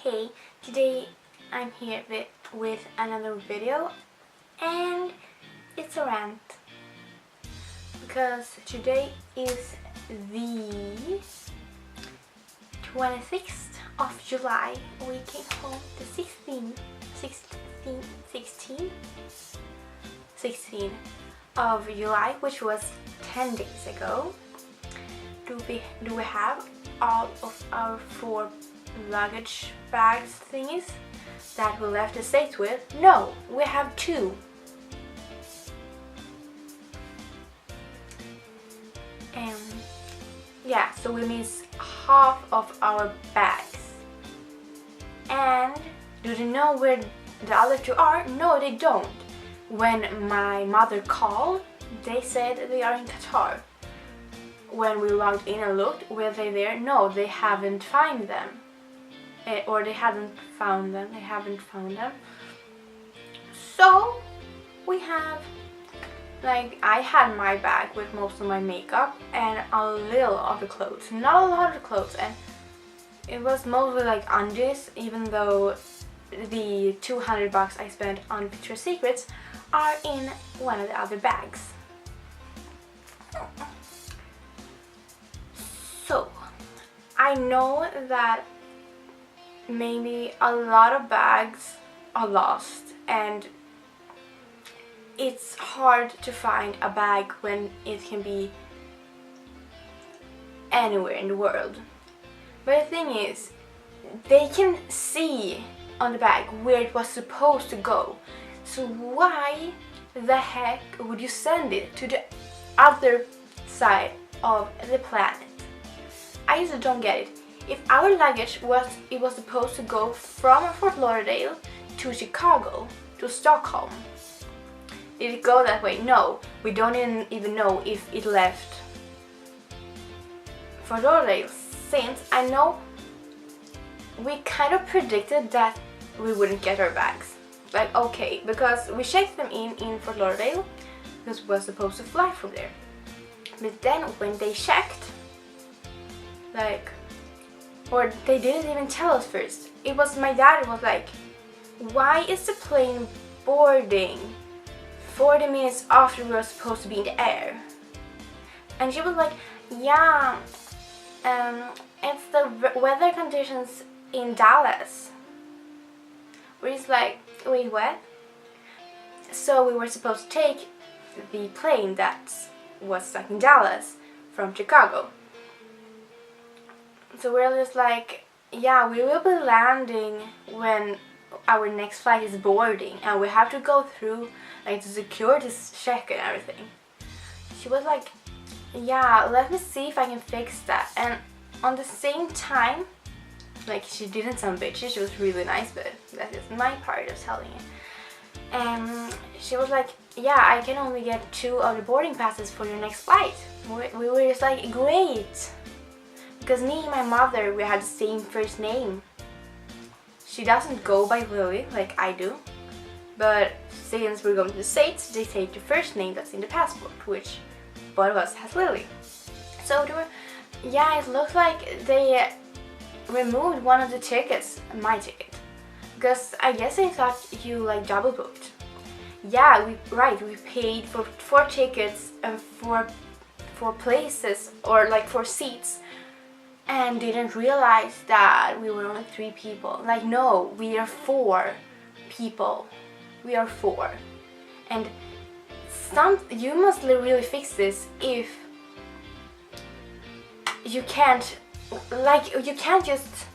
Hey, today I'm here with another video, and it's a rant because today is the 26th of July. We came home the 16th of July, which was 10 days ago. Do we have all of our 4 luggage bags thingies that we left the States with? No, we have 2. Yeah, so we miss half of our bags. And do they know where the other 2 are? No, they don't. When my mother called, they said they are in Qatar. When we logged in and looked, were they there? No, they haven't found them. Or they hadn't found them. They haven't found them. So we have, like, I had my bag with most of my makeup and a little of the clothes. Not a lot of the clothes, and it was mostly like undies, even though the $200 I spent on Victoria's Secrets are in one of the other bags. So, I know that maybe a lot of bags are lost, and it's hard to find a bag when it can be anywhere in the world. But the thing is, they can see on the bag where it was supposed to go. So why the heck would you send it to the other side of the planet? I just don't get it. If our luggage was supposed to go from Fort Lauderdale to Chicago to Stockholm, did it go that way? No, we don't even know if it left Fort Lauderdale, since I know we kind of predicted that we wouldn't get our bags. Like, okay, because we checked them in Fort Lauderdale because we were supposed to fly from there. But then when they checked, like, or they didn't even tell us first. It was my dad was like, why is the plane boarding 40 minutes after we were supposed to be in the air? And she was like, yeah, it's the weather conditions in Dallas. We're just like, wait, what? So we were supposed to take the plane that was stuck in Dallas from Chicago. So we're just like, yeah, we will be landing when our next flight is boarding, and we have to go through like the security check and everything. She was like, yeah, let me see if I can fix that. And on the same time, like, she didn't sound bitchy, she was really nice, but that is my part of telling it. She was like, yeah, I can only get 2 of the boarding passes for your next flight. We were just like, great. Because me and my mother, we had the same first name. She doesn't go by Lilly like I do. But since we're going to the States, they take the first name that's in the passport, which both of us has Lilly. So they were, yeah, it looks like they removed one of the tickets, my ticket. Because I guess they thought you like double booked. Yeah, we paid for 4 tickets and 4 places, or like 4 seats. And didn't realize that we were only 3 people. Like, no, we are 4 people. We are 4. And you must really fix this if you can't, like, you can't just,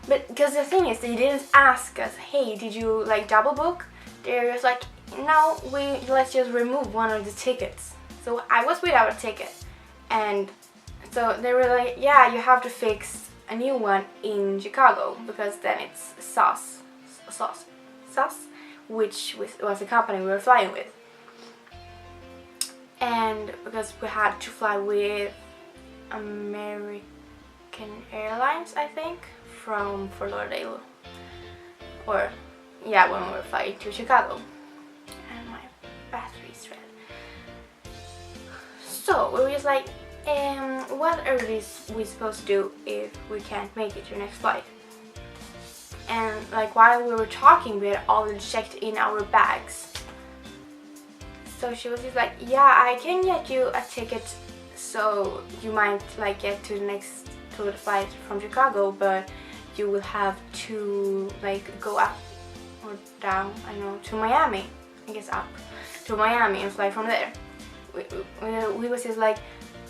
but because the thing is, they didn't ask us, hey, did you like double book? They're just like, no, let's just remove one of the tickets. So I was without a ticket, and so they were like, yeah, you have to fix a new one in Chicago, because then it's SAS, which was the company we were flying with. And because we had to fly with American Airlines, I think, from Fort Lauderdale, or yeah, when we were flying to Chicago. And my battery's red. So we were just like, what are we supposed to do if we can't make it to your next flight? and like while we were talking we had already checked in our bags. So she was just like, yeah, I can get you a ticket so you might like get to the flight from Chicago, but you will have to like go up or down, I don't know, to Miami. I guess up to Miami and fly from there. We was just like,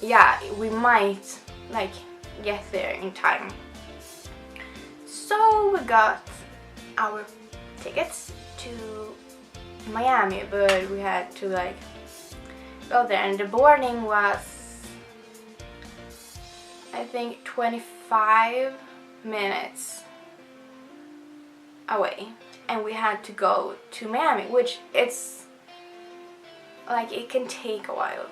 yeah, we might like get there in time. So we got our tickets to Miami, but we had to like go there, and the boarding was I think 25 minutes away, and we had to go to Miami, which it's like it can take a while,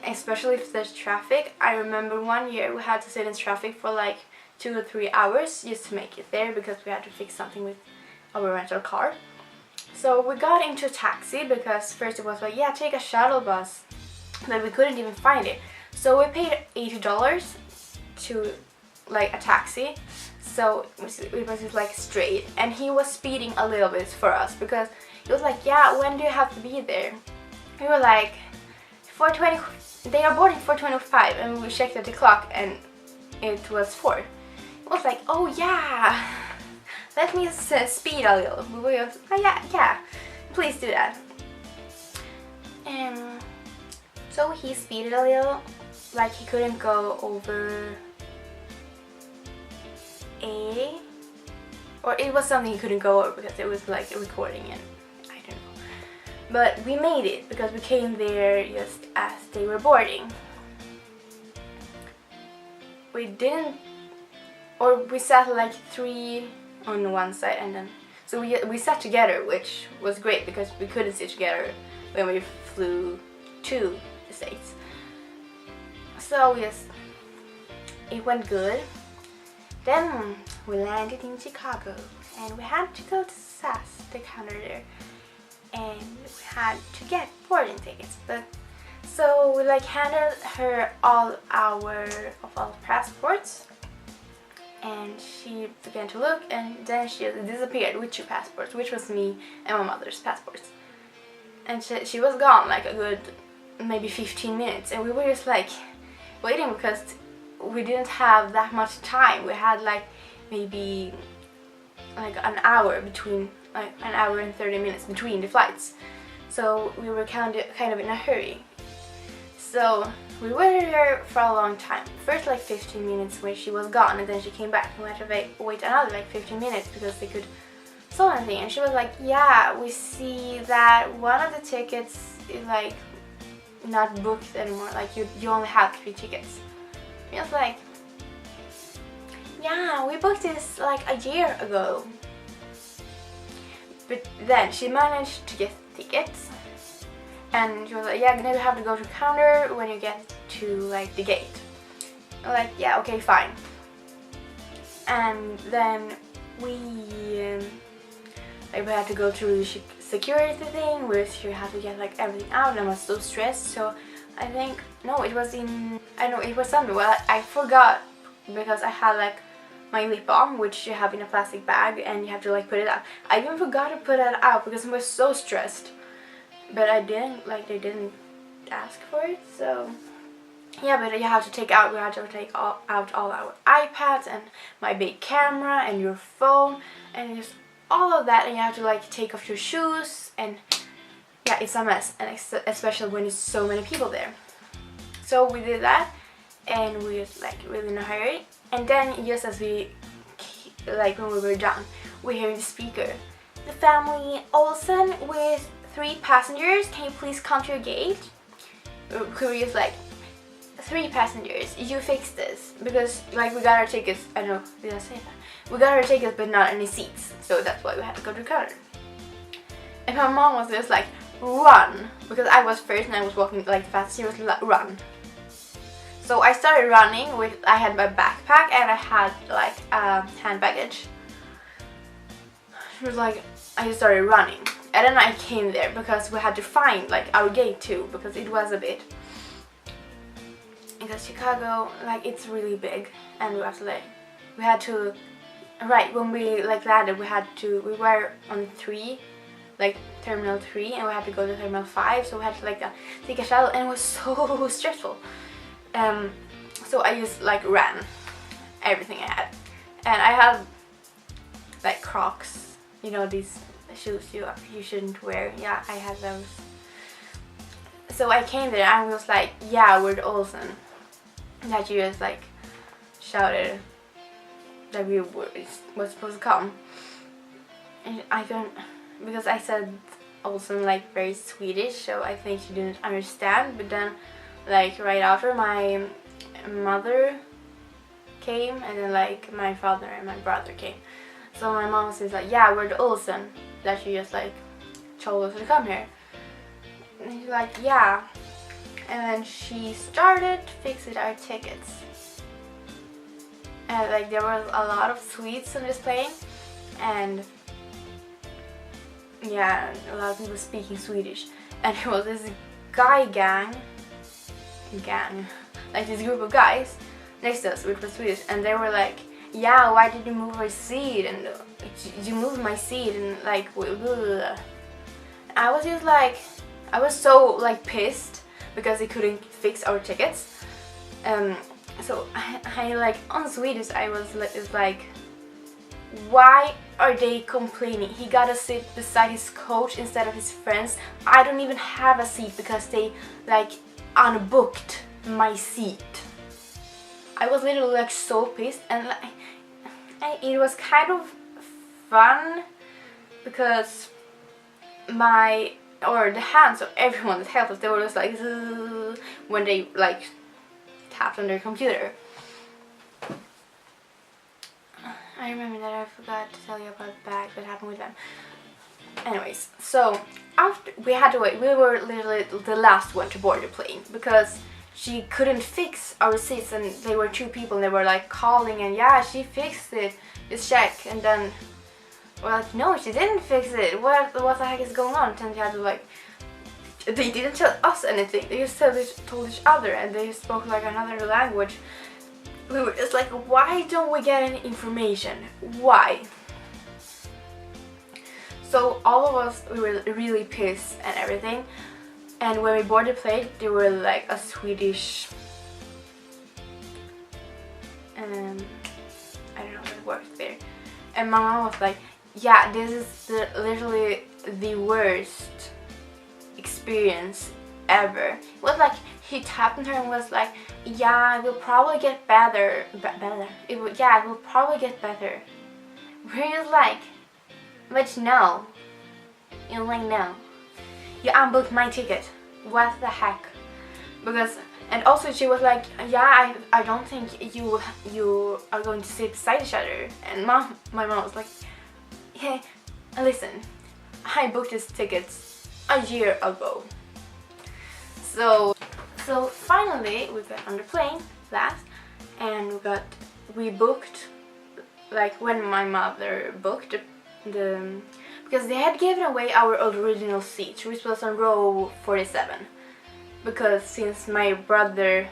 especially if there's traffic. I remember one year we had to sit in traffic for like 2 or 3 hours just to make it there because we had to fix something with our rental car. So we got into a taxi because first it was like, yeah, take a shuttle bus, but we couldn't even find it. So we paid $80 to like a taxi, so it was just like straight, and he was speeding a little bit for us because he was like, yeah, when do you have to be there? We were like 4:20, they are boarding 4:25, and we checked at the clock and it was 4. It was like, oh yeah, let me speed a little. We were just, oh yeah, please do that. And so he speeded a little, like he couldn't go over A, or it was something he couldn't go over because it was like recording and I don't know. But we made it because we came there just as they were boarding. We didn't, or we sat like 3 on one side, and then so we sat together, which was great because we couldn't sit together when we flew to the States. So yes, it went good. Then we landed in Chicago and we had to go to SAS, the counter there, and we had to get boarding tickets. But so we like handed her all our passports, and she began to look, and then she disappeared with 2 passports, which was me and my mother's passports. And she was gone like a good maybe 15 minutes, and we were just like waiting because we didn't have that much time. We had like maybe like an hour between, like an hour and 30 minutes between the flights. So we were kind of in a hurry. So we waited there for a long time. First like 15 minutes where she was gone, and then she came back. We had to wait another like 15 minutes because they could sell anything. And she was like, yeah, we see that one of the tickets is like not booked anymore. Like you only have 3 tickets. And I was like, yeah, we booked this like a year ago. But then she managed to get tickets, and she was like, yeah, now you have to go to the counter when you get to like the gate. I'm like, yeah, okay, fine. And then we had to go through the security thing where you have to get like everything out, and I was so stressed. So I think, no, it was it was something. Well, I forgot because I had like my lip balm, which you have in a plastic bag, and you have to like put it out. I even forgot to put it out because I was so stressed. But I didn't, like, they didn't ask for it, so yeah. But you have to take out, we had to take out all our iPads and my big camera and your phone and just all of that, and you have to like take off your shoes, and yeah, it's a mess, and especially when there's so many people there. So we did that, and we was like really in a hurry, and then just as we, like when we were done, we hear the speaker, the family Olsson with 3 passengers, can you please come to your gate? We were just like, 3 passengers, you fix this, because like we got our tickets. I don't know, did I say that? We got our tickets but not any seats, so that's why we had to go to the counter. And my mom was just like, run, because I was first and I was walking like fast. She was like, run. So I started running I had my backpack and I had like hand baggage. She was like, I just started running, and then I came there because we had to find like our gate too, because it was a bit, because Chicago, like, it's really big, and we had to right when we like landed, we were on 3, like terminal 3, and we had to go to terminal 5, so we had to like take a shuttle, and it was so stressful. So I just like ran everything I had, and I had like Crocs, you know, these shoes you shouldn't wear. Yeah, I had those. So I came there and was like, yeah, we're the Olsson. That you just like shouted that we were supposed to come. And I don't, because I said Olsson like very Swedish, so I think she didn't understand. But then like right after, my mother came, and then like my father and my brother came. So my mom says like, yeah, we're the Olsson, that she just like told us to come here. And she's like, yeah. And then she started fixing our tickets. And like there was a lot of Swedes on display, and yeah, a lot of people speaking Swedish. And there was this guy gang, like this group of guys next to us, which was Swedish, and they were like, yeah, why did you move our seat? And you moved my seat, and like, blah. I was just like, I was so like pissed because they couldn't fix our tickets. So I like on Swedish I was like, why are they complaining? He got a seat beside his coach instead of his friends. I don't even have a seat because they like unbooked my seat. I was literally like so pissed, and like it was kind of fun because the hands of everyone that helped us, they were just like when they like tapped on their computer. I remember that I forgot to tell you about the bag that happened with them. Anyways, so after we had to wait, we were literally the last one to board the plane because she couldn't fix our seats, and they were 2 people, and they were like calling, and yeah, she fixed it, just check. And then we're like, no, she didn't fix it, what the heck is going on? And she had to like, they didn't tell us anything, they just told each other, and they spoke like another language. We were just like, why don't we get any information? Why? So all of us, we were really pissed and everything. And when we boarded the plane, there were like a Swedish, I don't know what worked there. And my mom was like, yeah, this is literally the worst experience ever. It was like, he tapped on her and was like, yeah, it will probably get better. It will probably get better. We're just like, but no. You're like, no. You unbooked my ticket. What the heck? Because, and also she was like, yeah, I don't think you are going to sit beside each other. And my mom was like, hey, listen, I booked these tickets a year ago. So finally we got on the plane last, and we booked, like when my mother booked the because they had given away our original seat, which was on row 47, because since my brother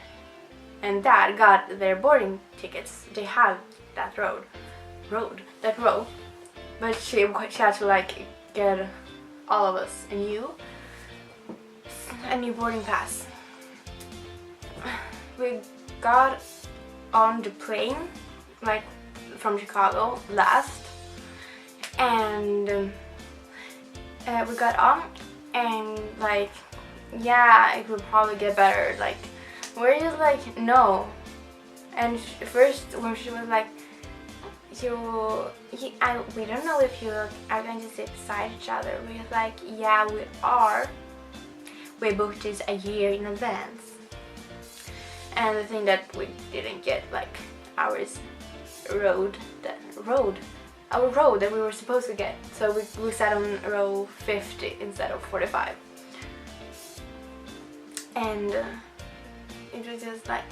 and dad got their boarding tickets, they had that row, but she had to like get all of us a new boarding pass. We got on the plane like from Chicago last, and we got on, and like, yeah, it will probably get better, like we're just like, no. And first when she was like, we don't know if you are going to sit beside each other, we was like, yeah, we are. We booked this a year in advance. And the thing that we didn't get, like our road that we were supposed to get. So we sat on row 50 instead of 45. And it was just like,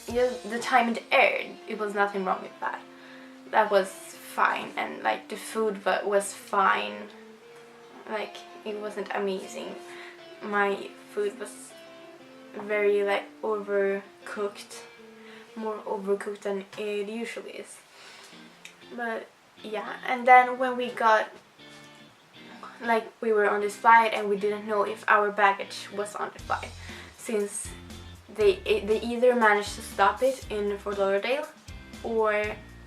the time it aired, it was nothing wrong with that. That was fine, and like the food was fine. Like it wasn't amazing. My food was very like overcooked, more overcooked than it usually is. But yeah, and then when we got, like, we were on this flight and we didn't know if our baggage was on the flight, since they either managed to stop it in Fort Lauderdale or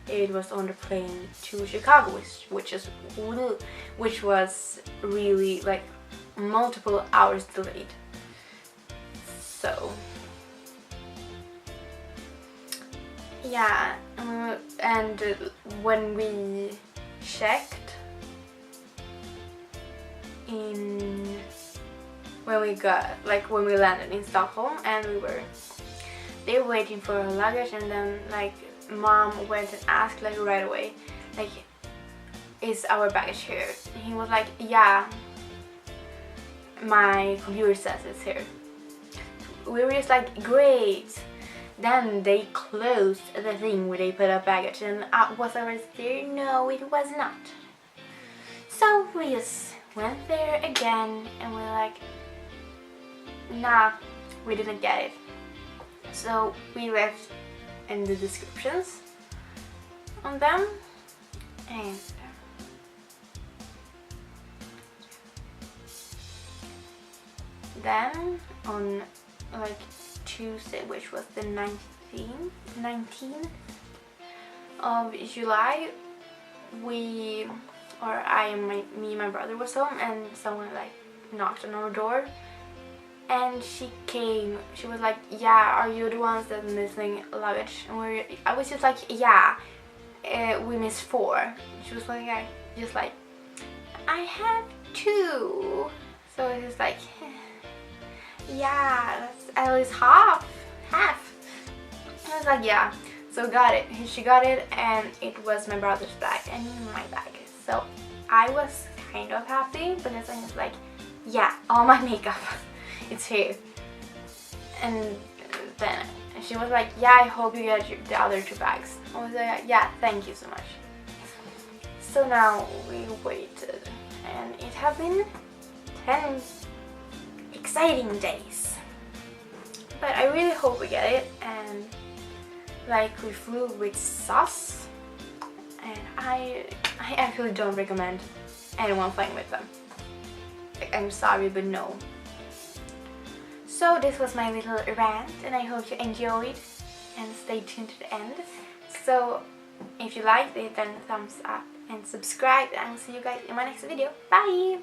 it was on the plane to Chicago, which was really like multiple hours delayed. So yeah, and when we checked when we landed in Stockholm, and they were waiting for our luggage, and then like mom went and asked like right away, like, is our baggage here? And he was like, yeah, my computer says it's here. We were just like, great. Then they closed the thing where they put up baggage, and was ours there? No, it was not. So we just went there again, and we're like, nah, we didn't get it. So we left in the descriptions on them, and then on like Tuesday, which was the 19th of July, me and my brother was home, and someone like knocked on our door, and she was like, yeah, are you the ones that are missing luggage? And I was just like, yeah, we missed 4. She was like, I have 2. So it was like, yeah, that's at least half. I was like, yeah. So got it. She got it, and it was my brother's bag and my bag. So I was kind of happy because I was like, yeah, all my makeup, it's here. And then she was like, yeah, I hope you get the other 2 bags. I was like, yeah, thank you so much. So now we waited, and it have been 10 exciting days. But I really hope we get it, and like we flew with sus, and I actually don't recommend anyone flying with them. Like, I'm sorry, but no. So this was my little rant, and I hope you enjoyed and stay tuned to the end. So if you liked it, then thumbs up and subscribe, and I'll see you guys in my next video. Bye!